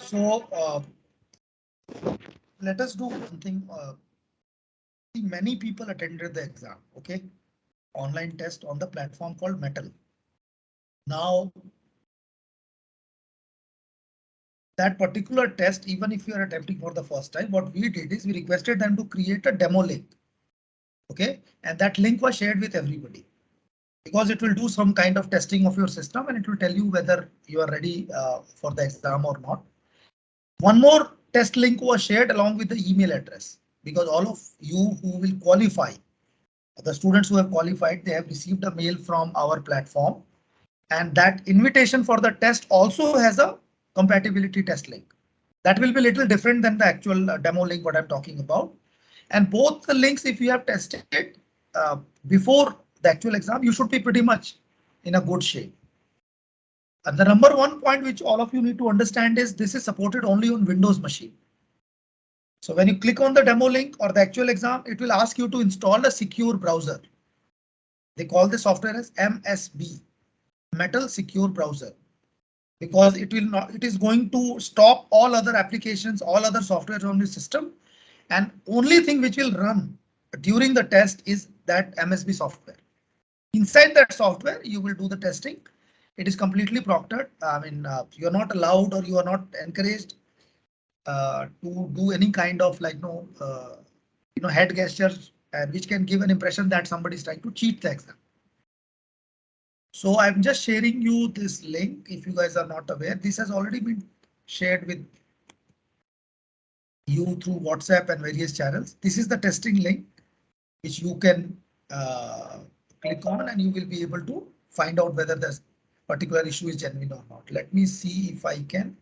So let us do one thing. Many people attended the exam. Okay, online test on the platform called Mettl. Now, that particular test, even if you are attempting for the first time, what we did is we requested them to create a demo link. Okay, and that link was shared with everybody because it will do some kind of testing of your system and it will tell you whether you are ready for the exam or not. One more test link was shared along with the email address because all of you who will qualify, the students who have qualified, they have received a mail from our platform, and that invitation for the test also has a compatibility test link. That will be a little different than the actual demo link what I'm talking about. And both the links, if you have tested before the actual exam, you should be pretty much in a good shape. And the number one point which all of you need to understand is this is supported only on Windows machine. So when you click on the demo link or the actual exam, it will ask you to install a secure browser. They call the software as MSB, Mettl Secure Browser, because it will not, it is going to stop all other applications, all other software on the system. And only thing which will run during the test is that MSB software. Inside that software, you will do the testing. It is completely proctored. I mean, you are not allowed or you are not encouraged to do any kind of like head gestures which can give an impression that somebody is trying to cheat the exam. So I'm just sharing you this link. If you guys are not aware, this has already been shared with you through WhatsApp and various channels. This is the testing link which you can click on and you will be able to find out whether this particular issue is genuine or not. Let me see if I can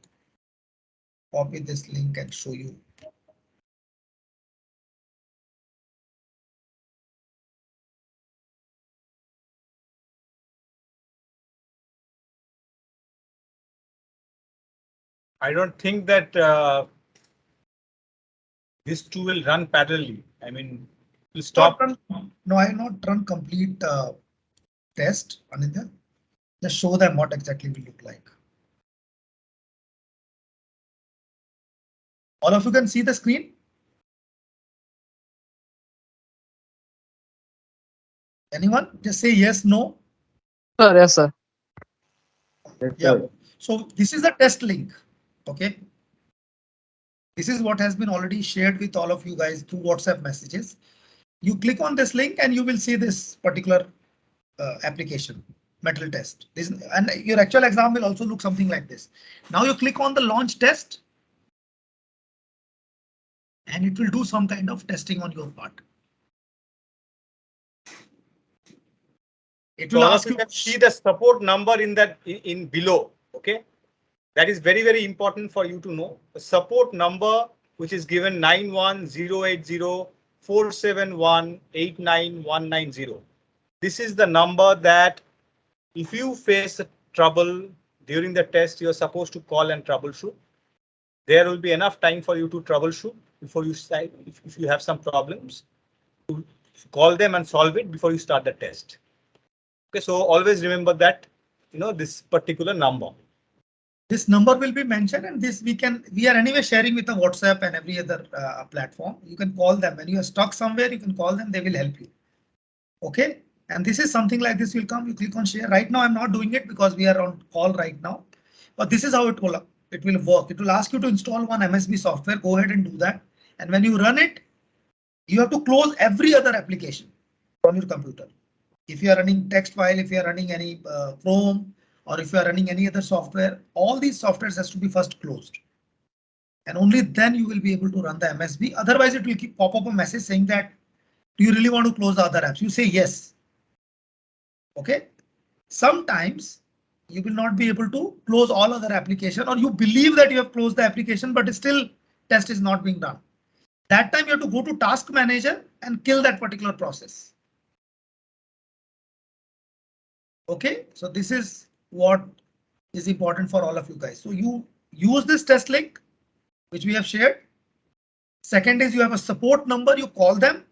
copy this link and show you. I don't think that these two will run parallelly. I mean, will stop. No, I will not run complete test, Anindya. Just show them what exactly will look like. All of you can see the screen. Anyone? Just say yes, no. Sir, yes, sir. Yeah. So this is the test link. Okay. This is what has been already shared with all of you guys through WhatsApp messages. You click on this link and you will see this particular application, Mettl test. This, and your actual exam will also look something like this. Now you click on the launch test and it will do some kind of testing on your part. It will ask you to see the support number in that in below. OK, that is very, very important for you to know. The support number, which is given 9108047189190. This is the number that if you face a trouble during the test, you're supposed to call and troubleshoot. There will be enough time for you to troubleshoot before you start. If you have some problems, to call them and solve it before you start the test. Okay, so always remember that, this particular number. This number will be mentioned and this we are anyway sharing with the WhatsApp and every other platform. You can call them when you are stuck somewhere, you can call them, they will help you. OK, and this is something like this will come, you click on share. Right now I'm not doing it because we are on call right now, but this is how it will work. It will ask you to install one MSB software. Go ahead and do that. And when you run it, you have to close every other application on your computer. If you are running text file, if you are running any Chrome, or if you are running any other software, all these softwares has to be first closed. And only then you will be able to run the MSB. Otherwise, it will keep pop up a message saying that, do you really want to close the other apps? You say yes. OK, sometimes you will not be able to close all other application or you believe that you have closed the application, but still test is not being done. That time you have to go to task manager and kill that particular process. OK, so this is what is important for all of you guys. So you use this test link, which we have shared. Second is you have a support number, you call them.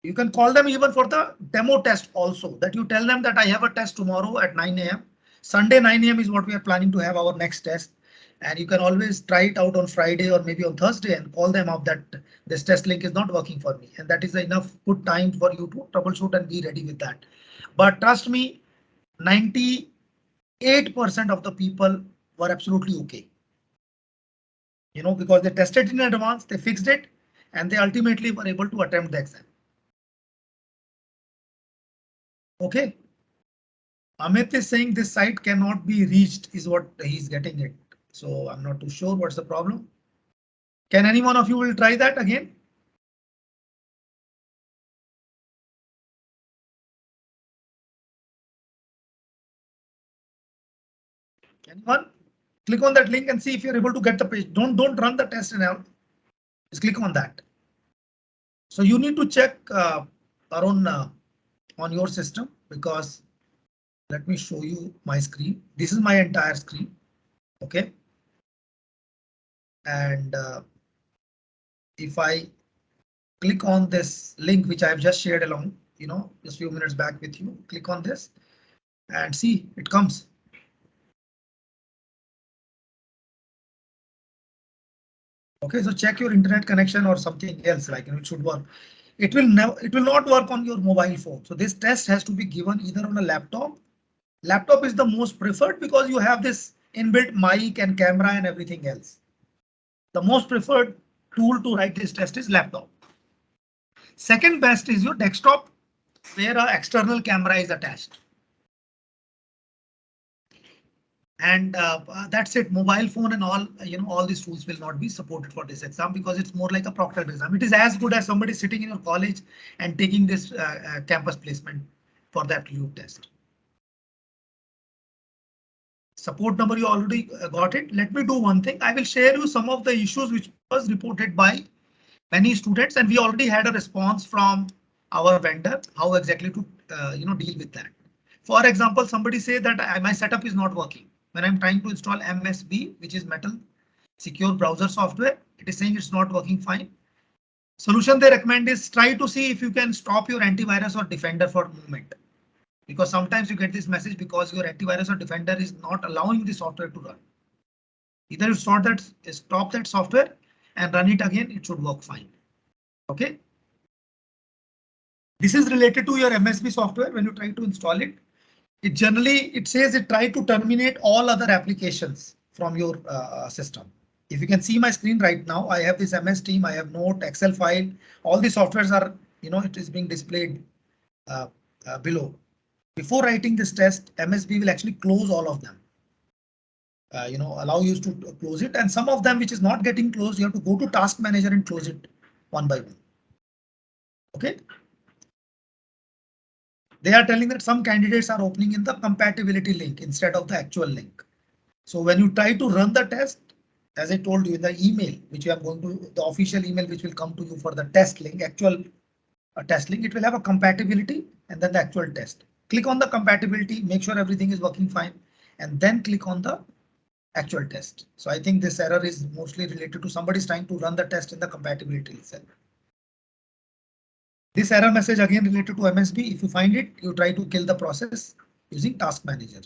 You can call them even for the demo test also, that you tell them that I have a test tomorrow at 9 AM. Sunday 9 AM is what we are planning to have our next test. And you can always try it out on Friday or maybe on Thursday and call them up that this test link is not working for me. And that is enough good time for you to troubleshoot and be ready with that. But trust me, 98% of the people were absolutely okay. Because they tested in advance, they fixed it, and they ultimately were able to attempt the exam. Okay. Amit is saying this site cannot be reached is what he's getting it. So I'm not too sure what's the problem. Can any one of you will try that again? Anyone? Click on that link and see if you're able to get the page. Don't run the test now. Just click on that. So you need to check Arun on your system, because let me show you my screen. This is my entire screen. Okay. And if I click on this link, which I've just shared along, just a few minutes back with you, click on this and see it comes. Okay, so check your internet connection or something else, like it should work. It will not work on your mobile phone. So this test has to be given either on a laptop. Laptop is the most preferred because you have this inbuilt mic and camera and everything else. The most preferred tool to write this test is laptop. Second best is your desktop, where an external camera is attached. And that's it. Mobile phone and all these tools will not be supported for this exam because it's more like a proctored exam. It is as good as somebody sitting in your college and taking this campus placement for that aptitude test. Support number, you already got it. Let me do one thing. I will share you some of the issues which was reported by many students, and we already had a response from our vendor how exactly to deal with that. For example, somebody say that my setup is not working. When I'm trying to install MSB, which is Mettl secure browser software, it is saying it's not working fine. Solution they recommend is try to see if you can stop your antivirus or defender for a moment. Because sometimes you get this message because your antivirus or defender is not allowing the software to run. Either you stop that software and run it again, it should work fine. Okay. This is related to your MSB software. When you try to install it, it says it try to terminate all other applications from your system. If you can see my screen right now, I have this MS Team, I have Note, Excel file, all the softwares are, it is being displayed below. Before writing this test, MSB will actually close all of them. Allow you to close it, and some of them which is not getting closed, you have to go to Task Manager and close it one by one. Okay. They are telling that some candidates are opening in the compatibility link instead of the actual link. So when you try to run the test, as I told you in the email, which you are going to, the official email which will come to you for the test link, actual test link, it will have a compatibility and then the actual test. Click on the compatibility, make sure everything is working fine, and then click on the actual test. So I think this error is mostly related to somebody's trying to run the test in the compatibility itself. This error message again related to MSB. If you find it, you try to kill the process using Task Manager.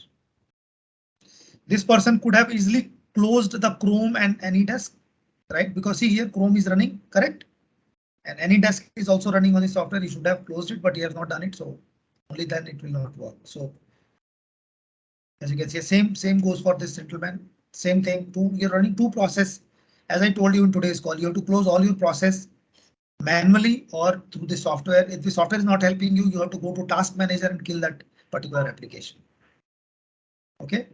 This person could have easily closed the Chrome and AnyDesk, right? Because see here, Chrome is running, correct? And AnyDesk is also running on the software. He should have closed it, but he has not done it. So only then it will not work. So as you can see, same goes for this gentleman. Same thing. You're running two process. As I told you in today's call, you have to close all your process manually or through the software. If the software is not helping you, you have to go to Task Manager and kill that particular application. Okay.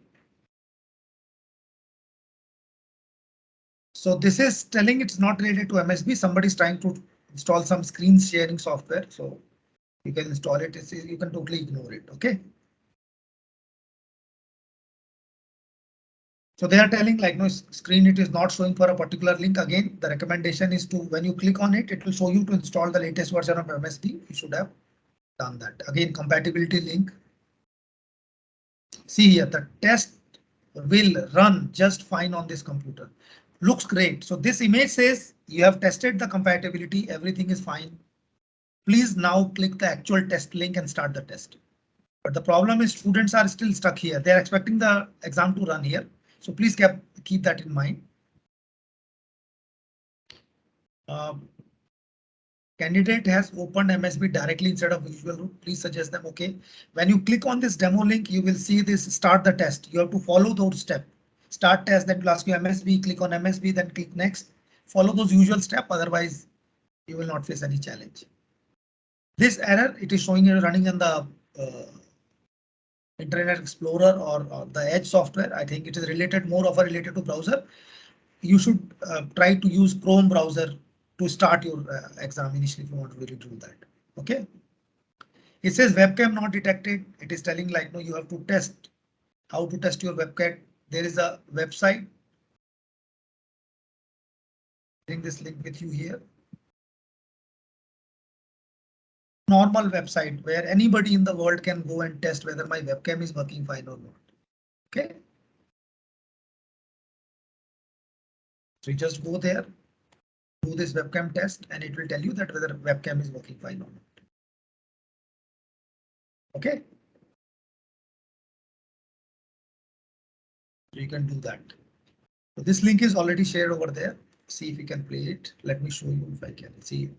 So this is telling it's not related to MSB. Somebody's trying to install some screen sharing software. So you can install it. You can totally ignore it. OK. So they are telling like no screen, it is not showing for a particular link. Again, the recommendation is to when you click on it, it will show you to install the latest version of MSB. You should have done that. Again, compatibility link. See here, the test will run just fine on this computer. Looks great. So this image says you have tested the compatibility. Everything is fine. Please now click the actual test link and start the test. But the problem is students are still stuck here. They're expecting the exam to run here. So please keep that in mind. Candidate has opened MSB directly instead of visual route. Please suggest them. Okay. When you click on this demo link, you will see this start the test. You have to follow those steps. Start test, then will ask you MSB, click on MSB, then click next. Follow those usual steps. Otherwise, you will not face any challenge. This error, it is showing you running in the Internet Explorer or the Edge software. I think it is related more of a related to browser. You should try to use Chrome browser to start your exam initially if you want to really do that. Okay. It says webcam not detected. It is telling like, no, you have to test how to test your webcam. There is a website. Bring this link with you here. Normal website where anybody in the world can go and test whether my webcam is working fine or not. Okay. So you just go there, do this webcam test, and it will tell you that whether webcam is working fine or not. Okay. So you can do that. So this link is already shared over there. See if you can play it. Let me show you if I can see.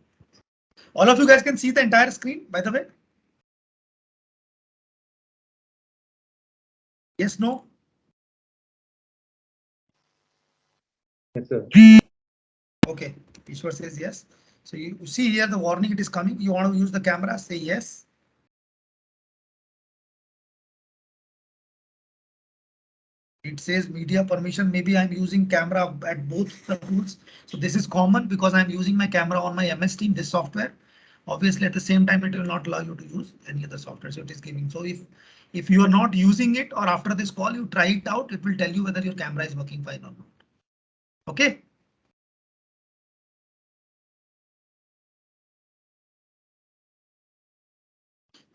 All of you guys can see the entire screen, by the way. Yes, no? Yes, sir. Okay, Ishwar says yes. So you see here the warning it is coming. You want to use the camera, say yes. It says media permission. Maybe I'm using camera at both the tools. So this is common because I'm using my camera on my MS Team, this software. Obviously, at the same time, it will not allow you to use any other software. So it is giving. So if you are not using it or after this call, you try it out, it will tell you whether your camera is working fine or not. Okay.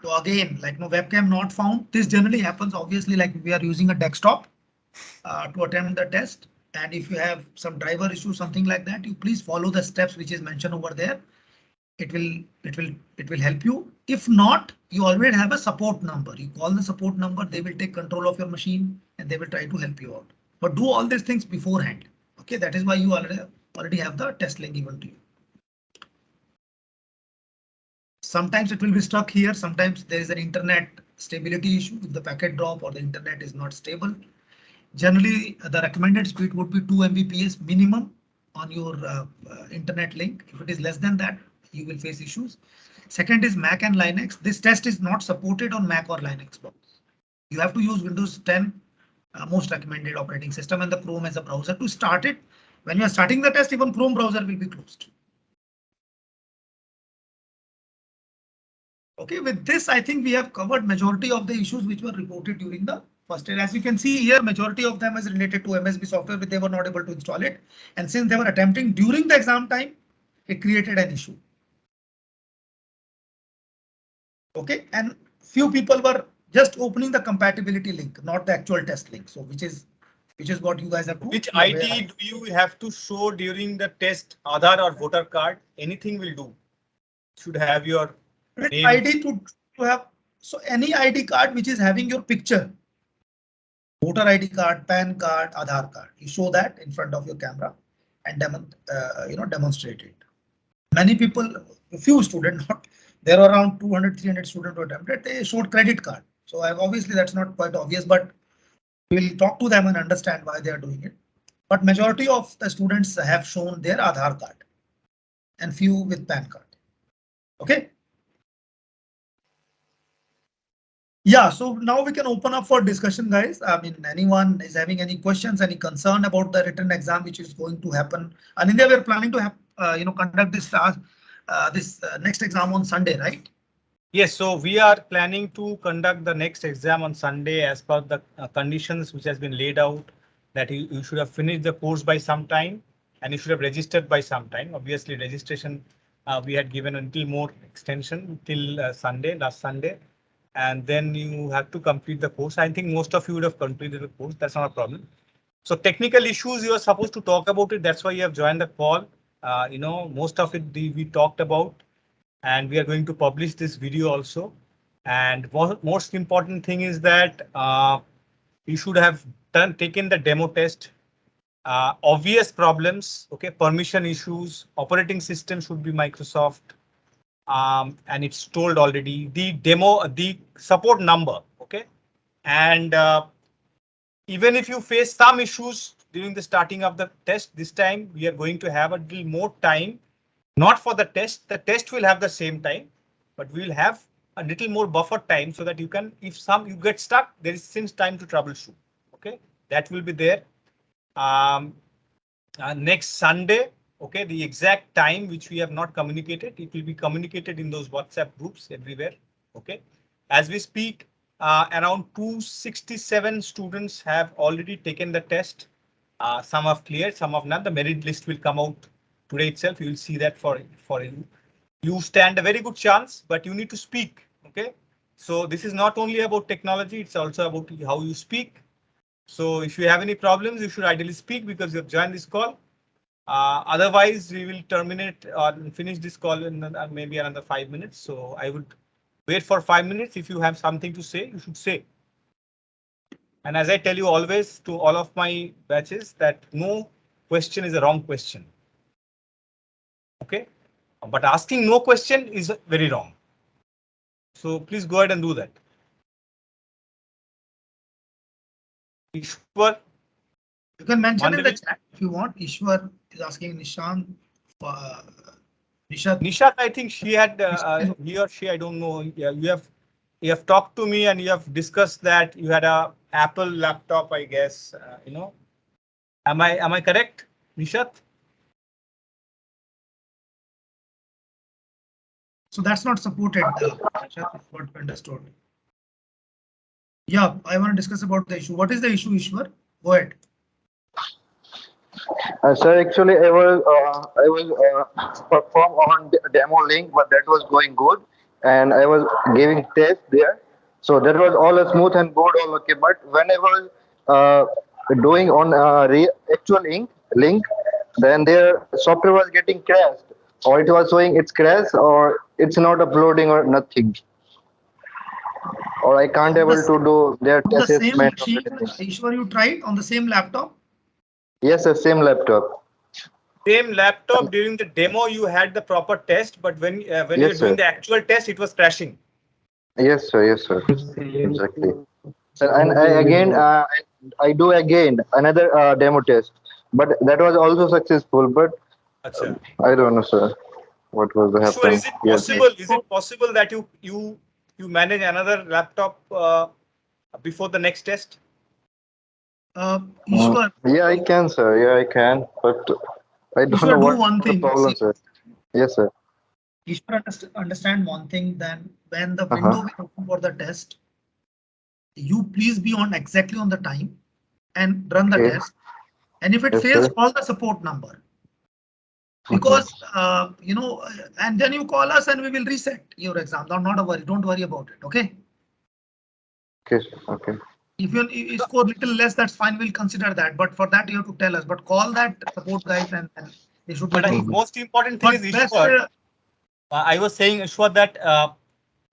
So again, like no webcam not found. This generally happens. Obviously, like we are using a desktop to attempt the test. And if you have some driver issue, something like that, you please follow the steps which is mentioned over there. It will help you. If not, you already have a support number. You call the support number, they will take control of your machine and they will try to help you out. But do all these things beforehand. Okay, that is why you already have the test link given to you. Sometimes it will be stuck here. Sometimes there is an internet stability issue if the packet drop or the internet is not stable. Generally, the recommended speed would be 2 Mbps minimum on your internet link. If it is less than that, you will face issues. Second is Mac and Linux. This test is not supported on Mac or Linux box. You have to use Windows 10, most recommended operating system, and the Chrome as a browser to start it. When you are starting the test, even Chrome browser will be closed. Okay, with this, I think we have covered majority of the issues which were reported during the first year. As you can see here, majority of them is related to MSB software, but they were not able to install it. And since they were attempting during the exam time, it created an issue. Okay, and few people were just opening the compatibility link, not the actual test link. So which is what you guys have to. Which ID do you have to show during the test? Aadhaar or voter card? Anything will do. Should have your name. ID to have. So any ID card which is having your picture. Voter ID card, PAN card, Aadhaar card. You show that in front of your camera and demonstrate it. Many people, a few students, there are around 200, 300 students who attempted. They showed credit card. So obviously that's not quite obvious, but we'll talk to them and understand why they are doing it. But majority of the students have shown their Aadhaar card and few with PAN card. Okay. Yeah, so now we can open up for discussion, guys. I mean, anyone is having any questions, any concern about the written exam which is going to happen? And India, we're planning to have, conduct this next exam on Sunday, right? Yes, so we are planning to conduct the next exam on Sunday as per the conditions which has been laid out, that you should have finished the course by some time and you should have registered by some time. Obviously, registration we had given a little more extension till last Sunday, and then you have to complete the course. I think most of you would have completed the course. That's not a problem. So technical issues you are supposed to talk about it. That's why you have joined the call. Most of it we talked about, and we are going to publish this video also. And most important thing is that you should have taken the demo test obvious problems, okay, permission issues, operating system should be Microsoft, and it's told already the demo, the support number, okay, and even if you face some issues during the starting of the test, this time we are going to have a little more time, not for the test. The test will have the same time, but we will have a little more buffer time so that you can, if you get stuck, there is since time to troubleshoot. Okay, that will be there. Next Sunday, okay, the exact time which we have not communicated, it will be communicated in those WhatsApp groups everywhere. Okay, as we speak, around 267 students have already taken the test. Some have cleared, some have not. The merit list will come out today itself. You will see that for you. You stand a very good chance, but you need to speak. Okay, so this is not only about technology; it's also about how you speak. So if you have any problems, you should ideally speak because you have joined this call. Otherwise, we will terminate or finish this call in maybe another 5 minutes. So I would wait for 5 minutes. If you have something to say, you should say. And as I tell you always to all of my batches, that no question is a wrong question. Okay, but asking no question is very wrong. So please go ahead and do that. Ishwar, You can mention in the Mandali. chat if you want. Ishwar is asking Nishant. Nishat. Nishat, I think she had he or she, I don't know. Yeah, you have talked to me and you have discussed that you had a Apple laptop, I guess. You know, am I correct, Nishat? So that's not supported. Nishat, is what we understood. Yeah, I want to discuss about the issue. What is the issue, Ishwar? Go ahead. Sir, actually, I was perform on demo link, but that was going good, and I was giving test there, so that was all smooth and good, all okay. But when I was doing on actual link, then their software was getting crashed, or it was showing it's crashed, or it's not uploading, or nothing, or I can't On the, able to do their on the same assessment or machine, anything. Ishwar, you tried on the same laptop? Yes, the same laptop. Same laptop during the demo, you had the proper test, but when you're Yes, doing sir. the actual test, it was crashing. Yes, sir. Yes, sir. Exactly. And I do again another demo test, but that was also successful. But Acha. I don't know, sir, what was Ishwar, happened. is it Yes. possible? Is it possible that you manage another laptop before the next test? Ishwar, Yeah, I can, sir. Yeah, I can. But I don't know Ishwar, do what one the thing. problem, See, sir. Yes, sir. Ishwar, understand one thing. Then when the Uh huh. window will open for the test, you please be on exactly on the time and run the Okay. test. And if it Yes, fails, sir. call the support number. Mm-hmm. Because and then you call us and we will reset your exam. Not a worry. Don't worry about it. Okay. Okay. Okay. If you score little less, that's fine. We'll consider that. But for that, you have to tell us. But call that support guys and they should be But able to. Mm-hmm. most important thing But is best. Ishwar. I was saying, Ishwar, that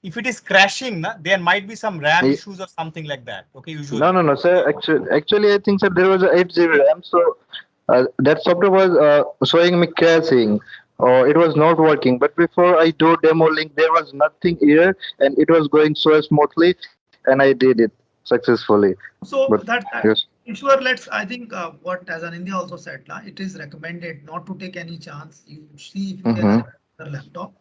if it is crashing, there might be some RAM issues or something like that. Okay, No, usually. no, no, sir. Actually, I think, sir, there was a 8 GB RAM, so that software was showing me crashing, or it was not working. But before I do demo link, there was nothing here, and it was going so smoothly, and I did it successfully. But So that yes, Ishwar, I think what as an India also said, it is recommended not to take any chance. You see if you can mm-hmm. get a laptop.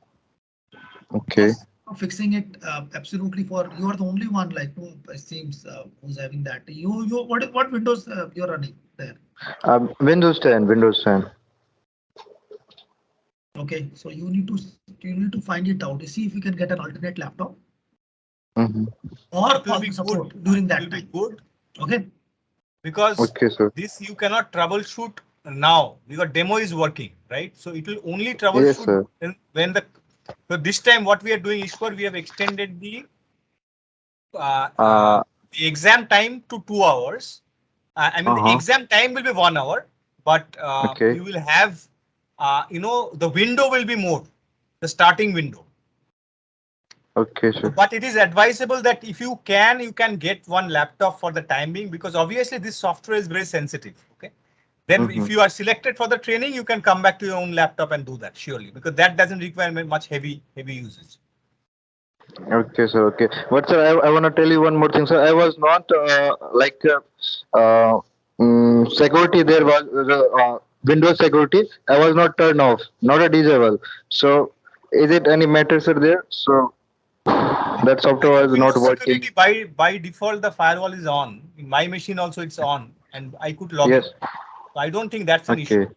Okay, Because fixing it absolutely for you are the only one who it seems who's having that. You what Windows you're running there? Windows 10, Windows 10. Okay, so you need to find it out. You see if you can get an alternate laptop Mm-hmm. or It will call be the good. support during It will that be time. good Okay. because Okay, sir. this you cannot troubleshoot now because demo is working, right? So it will only Yes, troubleshoot sir. when the. So this time, what we are doing, Ishwar, we have extended uh, uh, Uh, the exam time to 2 hours. I mean, the uh-huh. exam time will be 1 hour, but Okay. you will have, the window will be more, the starting window. Okay, So, sir. but it is advisable that if you can get one laptop for the time being because obviously this software is very sensitive. Okay, Then if you are selected for the training, you can come back to your own laptop and do that surely, because that doesn't require much heavy usage. Okay, sir. Okay, but sir, I want to tell you one more thing, sir. I was not security. There was Windows security. I was not turned off, not a disable. So, is it any matter, sir? There, so that I software think was not Windows working. security by default the firewall is on. In my machine also it's on, and I could log in. Yes. So I don't think that's an issue.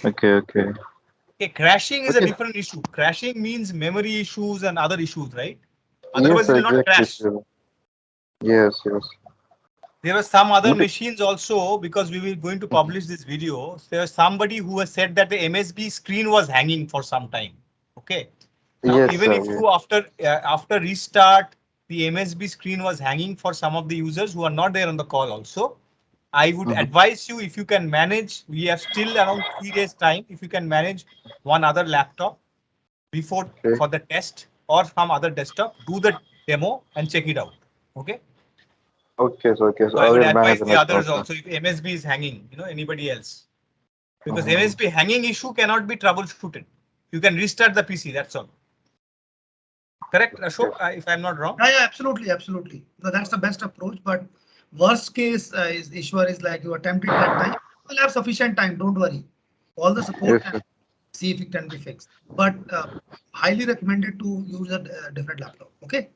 Okay. Okay. Okay. Okay, crashing is a Okay. different issue. Crashing means memory issues and other issues, right? Yes, Otherwise, it sir. will not Exactly, crash. sir. Yes. Yes. There were some other Would it- machines also, because we were going to publish this video. There was somebody who has said that the MSB screen was hanging for some time. Okay. Now, Yes, even sir. if Yes. you after restart, the MSB screen was hanging for some of the users who are not there on the call also. I would advise you, if you can manage, we have still around 3 days time. If you can manage one other laptop before Okay. for the test or some other desktop, do the demo and check it out. Okay. Okay, sir. Okay, so I I would will advise manage the next others month, sir. also if MSB is hanging, anybody else. Because MSB hanging issue cannot be troubleshooted. You can restart the PC, that's all. Correct, Ashok, if I'm not wrong? Yeah, absolutely, absolutely. No, that's the best approach. But worst case issue is like you attempt it that time. You'll have sufficient time. Don't worry. All the support Yes, and sir. see if it can be fixed. But highly recommended to use a different laptop. Okay.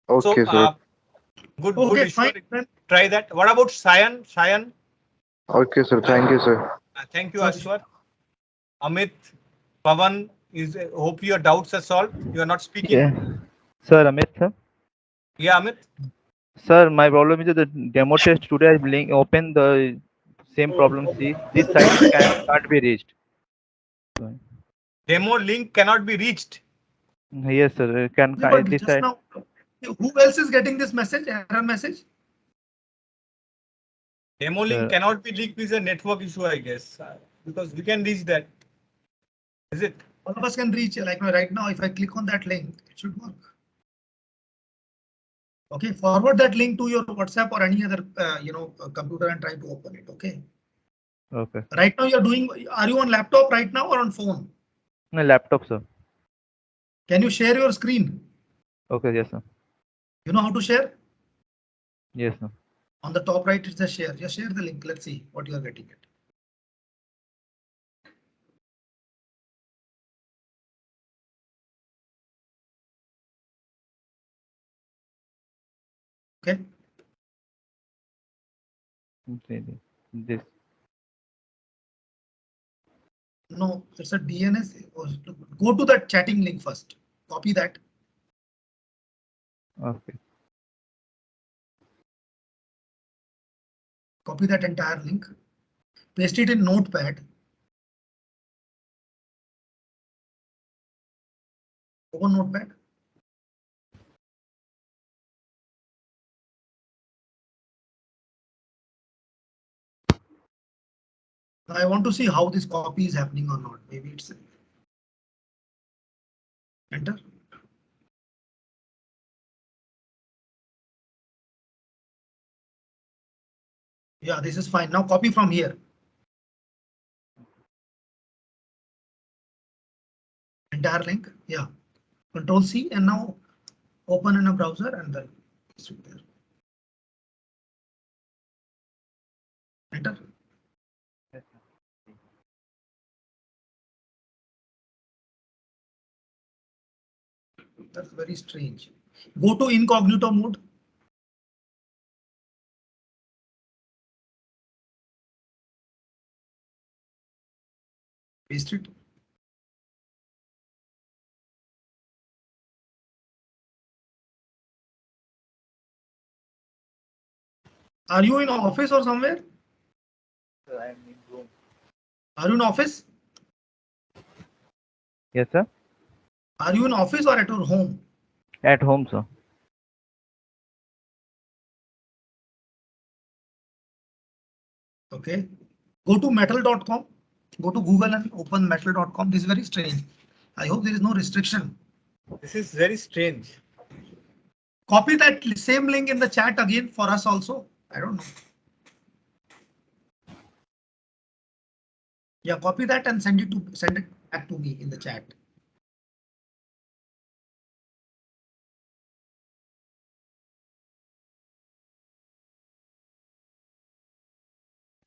So Okay, sir. good, Okay, fine. Ishwar. Try that. What about Sayan? Sayan? Okay, sir. Thank you, sir. Thank you, So Ashwar. Amit, Pavan, hope your doubts are solved. You are not speaking. Yeah, sir, Amit, sir. Yeah, Amit. Sir, my problem is that the demo test today I link open the same problem. See, this site can't be reached. Demo link cannot be reached. Yes, sir. Can but this just site? now, who else is getting this message? Error message? Demo link Sir, cannot be leaked is a network issue, I guess, because we can reach that. Is it? All of us can reach. Like right now, if I click on that link, it should work. Okay, forward that link to your WhatsApp or any other computer and try to open it. Okay. okay. Right now you're doing. Are you on laptop right now or on phone? No laptop, sir. Can you share your screen? Okay, yes, sir. You know how to share? Yes, sir. On the top right, it's the share. Just share the link. Let's see what you are getting it. Okay. Okay, this. No, it's a DNS. Go to that chatting link first. Copy that. Okay. Copy that entire link. Paste it in Notepad. Open Notepad. Now I want to see how this copy is happening or not. Maybe it's enter. Yeah, this is fine. Now copy from here. Entire link. Yeah. Control C and now open in a browser and then paste it there. Enter. That's very strange. Go to incognito mode. Paste it. Are you in office or somewhere? Sir, I am in room. Are you in office? Yes, sir. Are you in office or at your home? At home, sir. Okay. Go to mettl.com. Go to Google and open mettl.com. This is very strange. I hope there is no restriction. This is very strange. Copy that same link in the chat again for us also. I don't know. Yeah, copy that and send it back to me in the chat.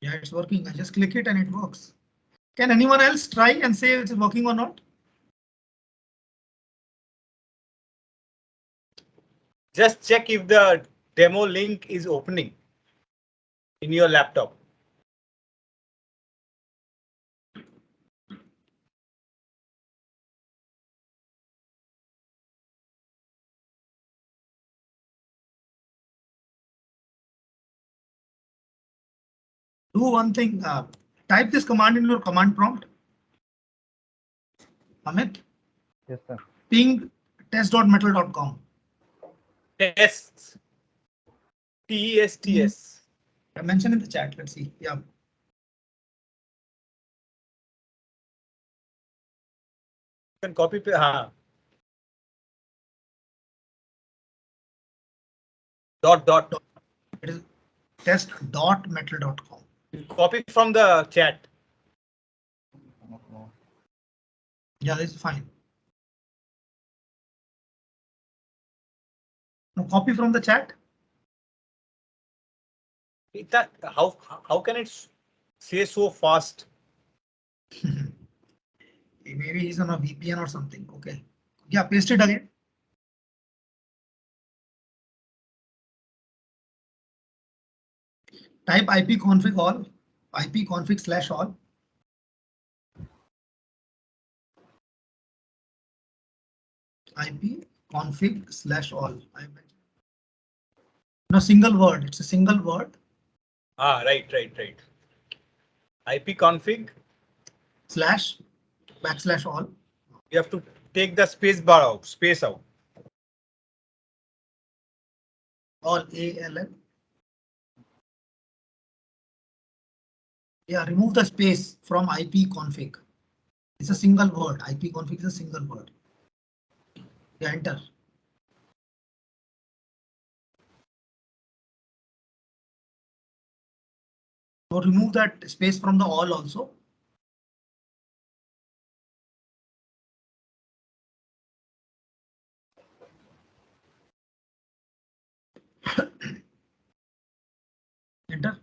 Yeah, it's working. I just click it and it works. Can anyone else try and say it's working or not? Just check if the demo link is opening in your laptop. Do one thing. Type this command in your command prompt. Amit, Yes, sir. ping test.mettl.com. Tests. TESTS. Mention in the chat. Let's see. Yeah. You can copy. Dot. It is test.mettl.com. You copy from the chat. Yeah, this is fine. Now copy from the chat. How can it say so fast? Maybe he's on a VPN or something. Okay. Yeah, paste it again. Type ipconfig all, ipconfig/all. ipconfig/all. No, single word. It's a single word. Right. ipconfig /all. You have to take the space bar out, space out. All ALL. Yeah, remove the space from ipconfig. It's a single word. ipconfig is a single word. Yeah, enter. So remove that space from the all also. Enter.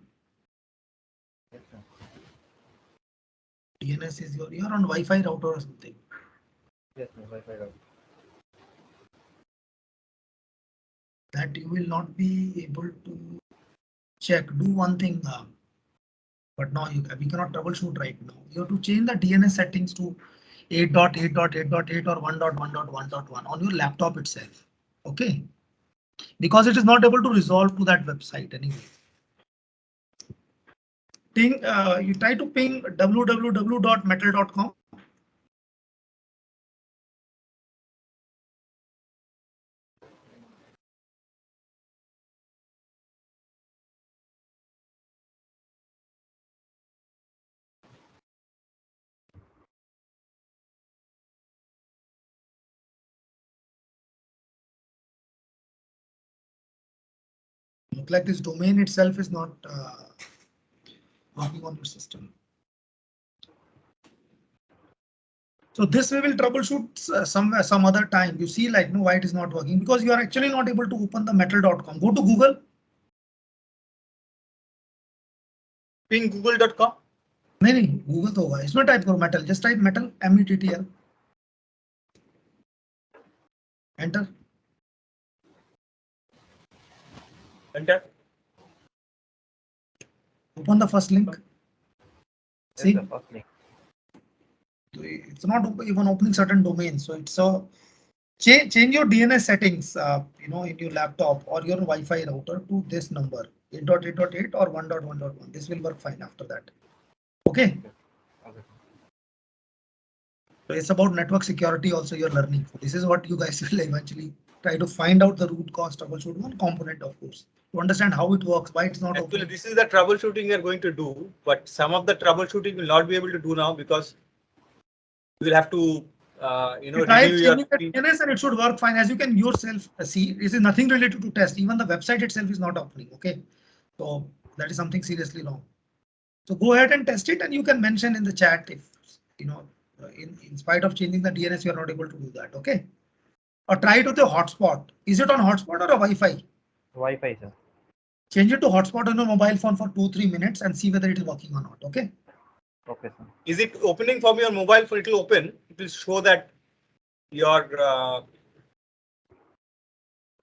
DNS is you're on Wi-Fi router or something. Yes, sir. Wi-Fi router. That you will not be able to check. Do one thing, but no, we cannot troubleshoot right now. You have to change the DNS settings to 8.8.8.8 or 1.1.1.1 on your laptop itself. Okay, because it is not able to resolve to that website anyway. You try to ping www.mettl.com. Look like this domain itself is not working on your system. So this we will troubleshoot some other time. You see, like, no, why it is not working, because you are actually not able to open the mettl.com. Go to Google. Ping google.com. नहीं Google तो होगा, इसमें type करो mettl, just type mettl METTL. Enter. Enter. Open the first link. See, Yes, sir. First link. it's not even opening certain domains. So it's a change your DNS settings, in your laptop or your Wi-Fi router to this number 8.8.8 or 1.1.1. This will work fine after that. Okay. Okay. So it's about network security also you're learning. So this is what you guys will eventually try to find out the root cause, troubleshoot one component, of course, to understand how it works, why it's not Actually, opening. this is the troubleshooting we are going to do, but some of the troubleshooting will not be able to do now because you will have to, Try renew your. changing the DNS and it should work fine. As you can yourself see, this is nothing related to test. Even the website itself is not opening. Okay, so that is something seriously wrong. So go ahead and test it, and you can mention in the chat if in spite of changing the DNS, you are not able to do that. Okay. Or try it with a hotspot. Is it on hotspot or a Wi-Fi? Wi-Fi, sir. Change it to hotspot on your mobile phone for 2-3 minutes and see whether it is working or not. Okay. Okay, sir. Is it opening from your mobile phone? It will open. It will show that your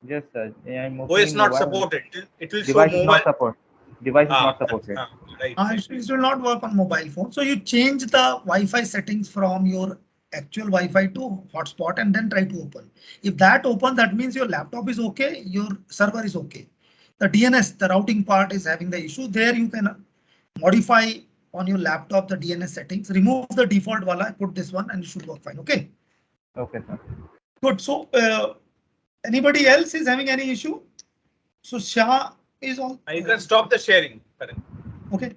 Yes, sir. I'm OS not mobile. supported. It will show Device is mobile. not support. Device is not supported. Right. It will not work on mobile phone. So you change the Wi-Fi settings from your actual Wi-Fi to hotspot and then try to open. If that open, that means your laptop is okay, your server is okay. The DNS, the routing part is having the issue. There you can modify on your laptop the DNS settings, remove the default wala, put this one, and it should work fine. Okay. Okay, sir. Good. So anybody else is having any issue? So Shah is on. You can stop the sharing. Okay.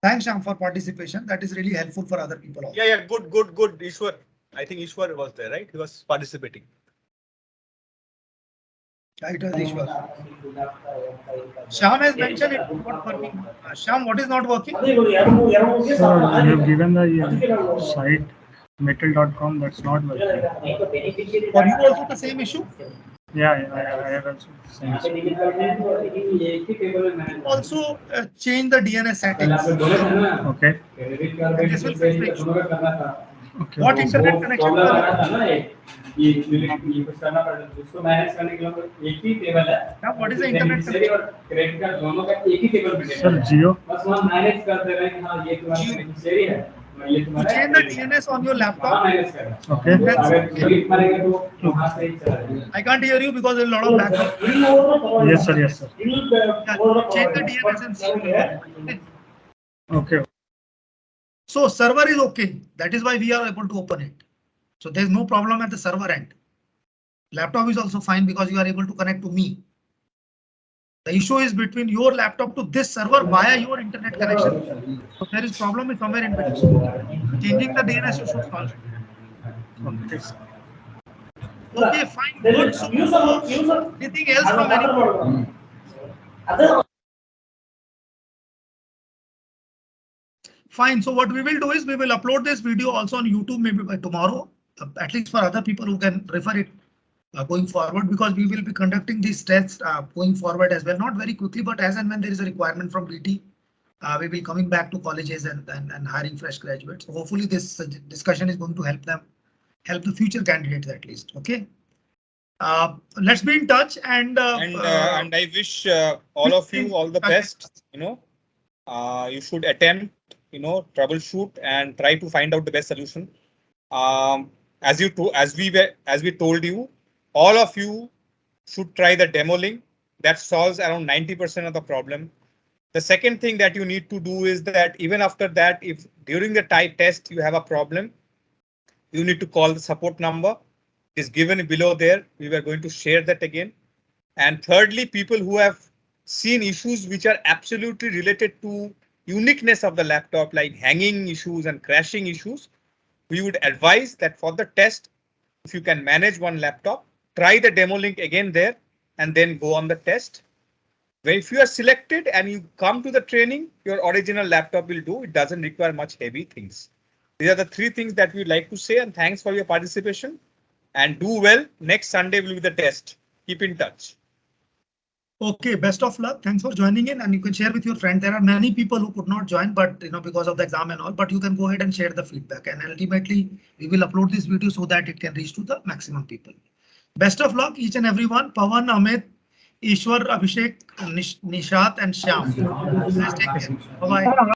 Thanks, Sham, for participation. That is really helpful for other people also. Yeah. Good. Ishwar. I think Ishwar was there, right? He was participating. Right, Ishwar. Sham has mentioned it not working. Sham, what is not working? So you have given the site Mettl.com, that's not working. For you also the same issue? Yeah, I have also the same issue. Also change the DNS settings. Okay. And this will fix the issue. Okay. What internet connection you are having? Now, what is the internet connection? Sir, Geo. You change the DNS on your laptop. Okay. I can't hear you because there's a lot of background. Yes, sir. Yes, sir. Yeah, change the DNS and see. Okay. So server is okay. That is why we are able to open it. So there's no problem at the server end. Laptop is also fine because you are able to connect to me. The issue is between your laptop to this server via your internet connection. So there is problem somewhere in between. Changing the DNS you should solve it. Okay, fine, good. So anything else from anyone? Fine. So what we will do is we will upload this video also on YouTube maybe by tomorrow, at least for other people who can refer it going forward, because we will be conducting these tests going forward as well. Not very quickly, but as and when there is a requirement from BT, we will be coming back to colleges and hiring fresh graduates. So hopefully this discussion is going to help them, help the future candidates at least. Okay. Let's be in touch and I wish all of you all the best. You should attempt, troubleshoot and try to find out the best solution. As we told you, all of you should try the demo link that solves around 90% of the problem. The second thing that you need to do is that even after that, if during the test you have a problem, you need to call the support number. It is given below there. We were going to share that again. And thirdly, people who have seen issues which are absolutely related to uniqueness of the laptop, like hanging issues and crashing issues, we would advise that for the test, if you can manage one laptop, try the demo link again there and then go on the test. If you are selected and you come to the training, your original laptop will do. It doesn't require much heavy things. These are the three things that we'd like to say, and thanks for your participation and do well. Next Sunday will be the test. Keep in touch. Okay, best of luck. Thanks for joining in, and you can share with your friends. There are many people who could not join, but because of the exam and all, but you can go ahead and share the feedback, and ultimately we will upload this video so that it can reach to the maximum people. Best of luck, each and everyone. Pawan, Amit, Ishwar, Abhishek, Nishat and Shyam. Let's take care. Bye-bye.